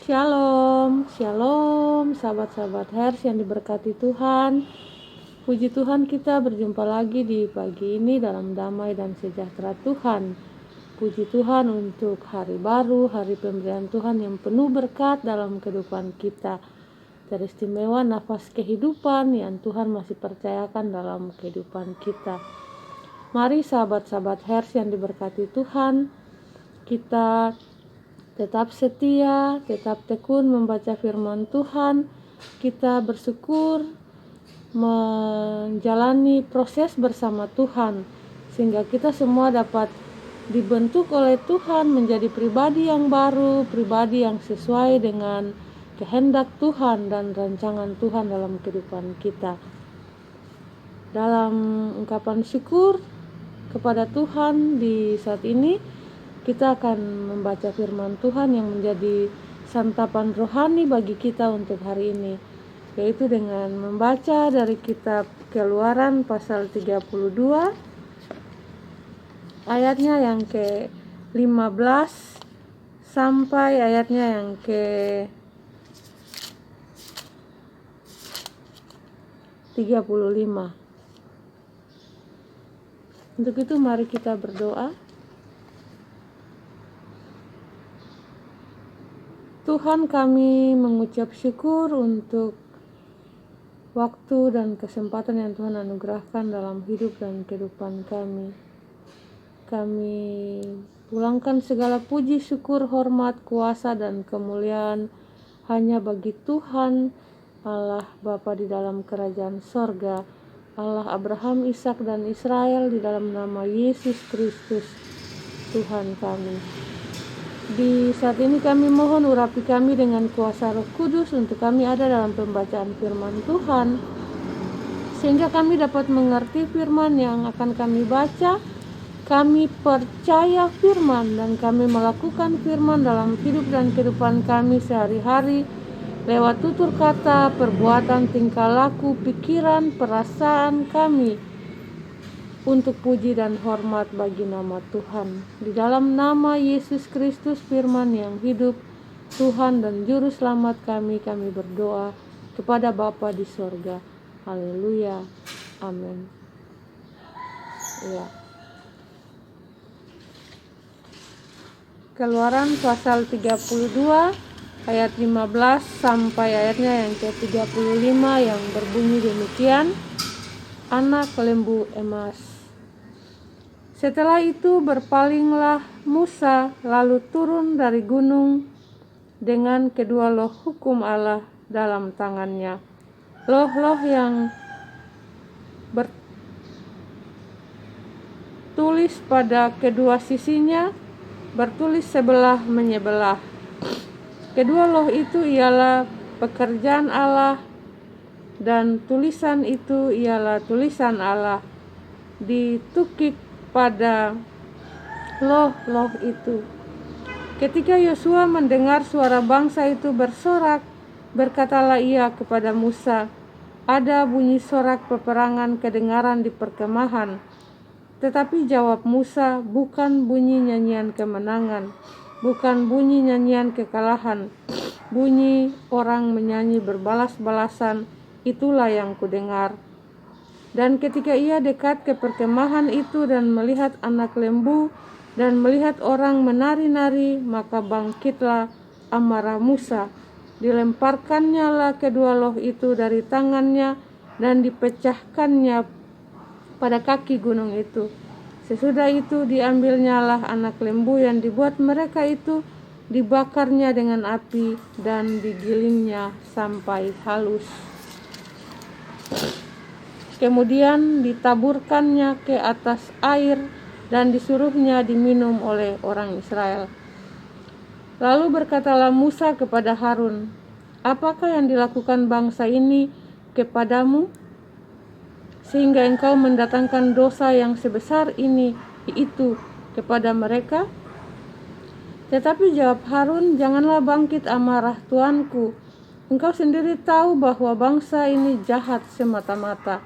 Shalom, shalom, sahabat-sahabat Hers yang diberkati Tuhan. Puji Tuhan, kita berjumpa lagi di pagi ini dalam damai dan sejahtera Tuhan. Puji Tuhan untuk hari baru, hari pemberian Tuhan yang penuh berkat dalam kehidupan kita. Teristimewa nafas kehidupan yang Tuhan masih percayakan dalam kehidupan kita. Mari sahabat-sahabat Hers yang diberkati Tuhan, kita tetap setia, tetap tekun membaca firman Tuhan. Kita bersyukur menjalani proses bersama Tuhan, sehingga kita semua dapat dibentuk oleh Tuhan menjadi pribadi yang baru, pribadi yang sesuai dengan kehendak Tuhan dan rancangan Tuhan dalam kehidupan kita. Dalam ungkapan syukur kepada Tuhan di saat ini, kita akan membaca firman Tuhan yang menjadi santapan rohani bagi kita untuk hari ini, yaitu dengan membaca dari kitab Keluaran pasal 32 ayatnya yang ke-15 sampai ayatnya yang ke-35. Untuk itu mari kita berdoa. Tuhan, kami mengucap syukur untuk waktu dan kesempatan yang Tuhan anugerahkan dalam hidup dan kehidupan kami. Kami pulangkan segala puji, syukur, hormat, kuasa, dan kemuliaan hanya bagi Tuhan, Allah Bapa di dalam kerajaan sorga, Allah Abraham, Ishak, dan Israel, di dalam nama Yesus Kristus, Tuhan kami. Di saat ini kami mohon urapi kami dengan kuasa Roh Kudus untuk kami ada dalam pembacaan firman Tuhan, sehingga kami dapat mengerti firman yang akan kami baca. Kami percaya firman dan kami melakukan firman dalam hidup dan kehidupan kami sehari-hari lewat tutur kata, perbuatan, tingkah laku, pikiran, perasaan kami, untuk puji dan hormat bagi nama Tuhan. Di dalam nama Yesus Kristus, firman yang hidup, Tuhan dan Juru Selamat kami berdoa kepada Bapa di sorga. Haleluya. Amin. Ya. Keluaran pasal 32 ayat 15 sampai ayatnya yang ke-35 yang berbunyi demikian. Anak lembu emas. Setelah itu berpalinglah Musa lalu turun dari gunung dengan kedua loh hukum Allah dalam tangannya. Loh-loh yang bertulis pada kedua sisinya bertulis sebelah menyebelah. Kedua loh itu ialah pekerjaan Allah dan tulisan itu ialah tulisan Allah ditukik pada loh-loh itu. Ketika Yosua mendengar suara bangsa itu bersorak, berkatalah ia kepada Musa, "Ada bunyi sorak peperangan kedengaran di perkemahan." Tetapi jawab Musa, "Bukan bunyi nyanyian kemenangan, bukan bunyi nyanyian kekalahan, bunyi orang menyanyi berbalas-balasan, itulah yang kudengar." Dan ketika ia dekat ke perkemahan itu dan melihat anak lembu dan melihat orang menari-nari, maka bangkitlah amarah Musa. Dilemparkannya lah kedua loh itu dari tangannya dan dipecahkannya pada kaki gunung itu. Sesudah itu diambilnya lah anak lembu yang dibuat mereka itu, dibakarnya dengan api dan digilingnya sampai halus. Kemudian ditaburkannya ke atas air dan disuruhnya diminum oleh orang Israel. Lalu berkatalah Musa kepada Harun, "Apakah yang dilakukan bangsa ini kepadamu, sehingga engkau mendatangkan dosa yang sebesar ini itu kepada mereka?" Tetapi jawab Harun, "Janganlah bangkit amarah tuanku. Engkau sendiri tahu bahwa bangsa ini jahat semata-mata.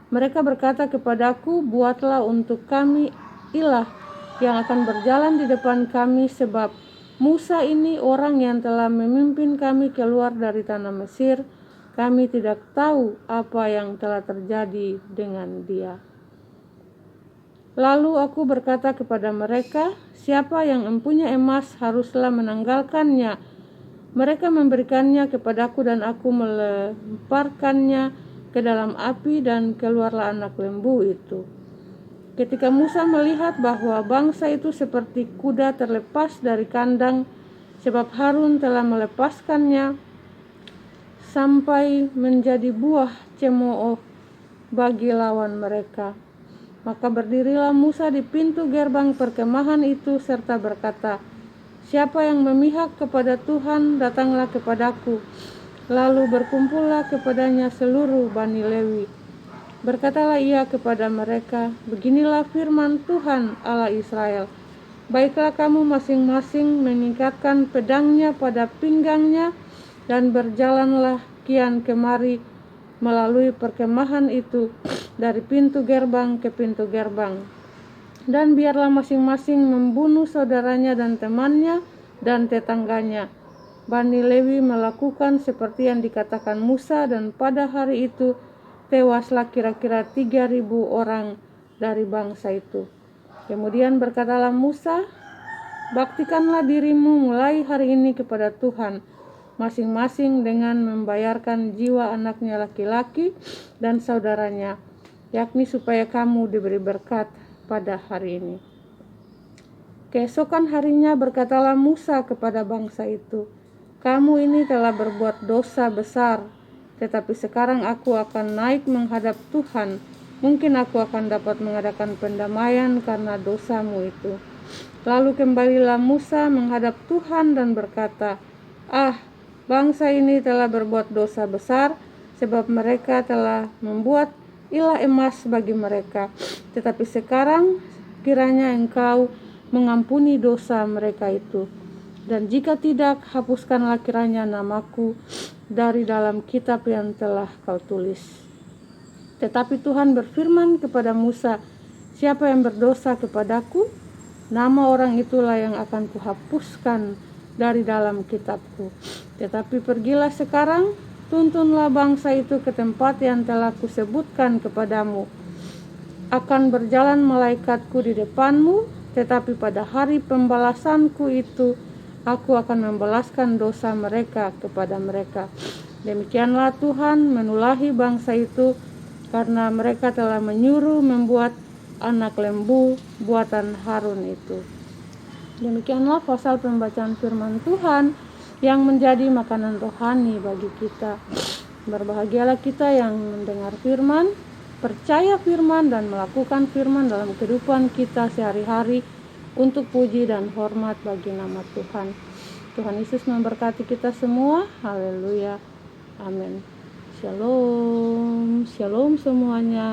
Mereka berkata kepadaku, buatlah untuk kami ilah yang akan berjalan di depan kami, sebab Musa ini orang yang telah memimpin kami keluar dari tanah Mesir. Kami tidak tahu apa yang telah terjadi dengan dia." Lalu aku berkata kepada mereka, "Siapa yang mempunyai emas haruslah menanggalkannya." Mereka memberikannya kepadaku dan aku melemparkannya ke dalam api dan keluarlah anak lembu itu. Ketika Musa melihat bahwa bangsa itu seperti kuda terlepas dari kandang, sebab Harun telah melepaskannya sampai menjadi buah cemooh bagi lawan mereka, maka berdirilah Musa di pintu gerbang perkemahan itu serta berkata, "Siapa yang memihak kepada Tuhan, datanglah kepadaku." Lalu berkumpullah kepadanya seluruh Bani Lewi. Berkatalah ia kepada mereka, "Beginilah firman Tuhan Allah Israel. Baiklah kamu masing-masing mengikatkan pedangnya pada pinggangnya dan berjalanlah kian kemari melalui perkemahan itu dari pintu gerbang ke pintu gerbang. Dan biarlah masing-masing membunuh saudaranya dan temannya dan tetangganya." Bani Lewi melakukan seperti yang dikatakan Musa, dan pada hari itu tewaslah kira-kira 3.000 orang dari bangsa itu. Kemudian berkatalah Musa, "Baktikanlah dirimu mulai hari ini kepada Tuhan, masing-masing dengan membayarkan jiwa anaknya laki-laki dan saudaranya, yakni supaya kamu diberi berkat pada hari ini." Keesokan harinya berkatalah Musa kepada bangsa itu, "Kamu ini telah berbuat dosa besar, tetapi sekarang aku akan naik menghadap Tuhan. Mungkin aku akan dapat mengadakan pendamaian karena dosamu itu." Lalu kembalilah Musa menghadap Tuhan dan berkata, bangsa ini telah berbuat dosa besar, sebab mereka telah membuat ilah emas bagi mereka. Tetapi sekarang kiranya Engkau mengampuni dosa mereka itu. Dan jika tidak, hapuskanlah kiranya namaku dari dalam kitab yang telah kau tulis. Tetapi Tuhan berfirman kepada Musa, "Siapa yang berdosa kepadaku, nama orang itulah yang akan kuhapuskan dari dalam kitabku. Tetapi pergilah sekarang, tuntunlah bangsa itu ke tempat yang telah kusebutkan kepadamu. Akan berjalan malaikatku di depanmu, tetapi pada hari pembalasanku itu, aku akan membalaskan dosa mereka kepada mereka." Demikianlah Tuhan menulahi bangsa itu, karena mereka telah menyuruh membuat anak lembu buatan Harun itu. Demikianlah pasal pembacaan firman Tuhan yang menjadi makanan rohani bagi kita. Berbahagialah kita yang mendengar firman, percaya firman, dan melakukan firman dalam kehidupan kita sehari-hari untuk puji dan hormat bagi nama Tuhan. Tuhan Yesus memberkati kita semua. Haleluya. Amin. Shalom. Shalom semuanya.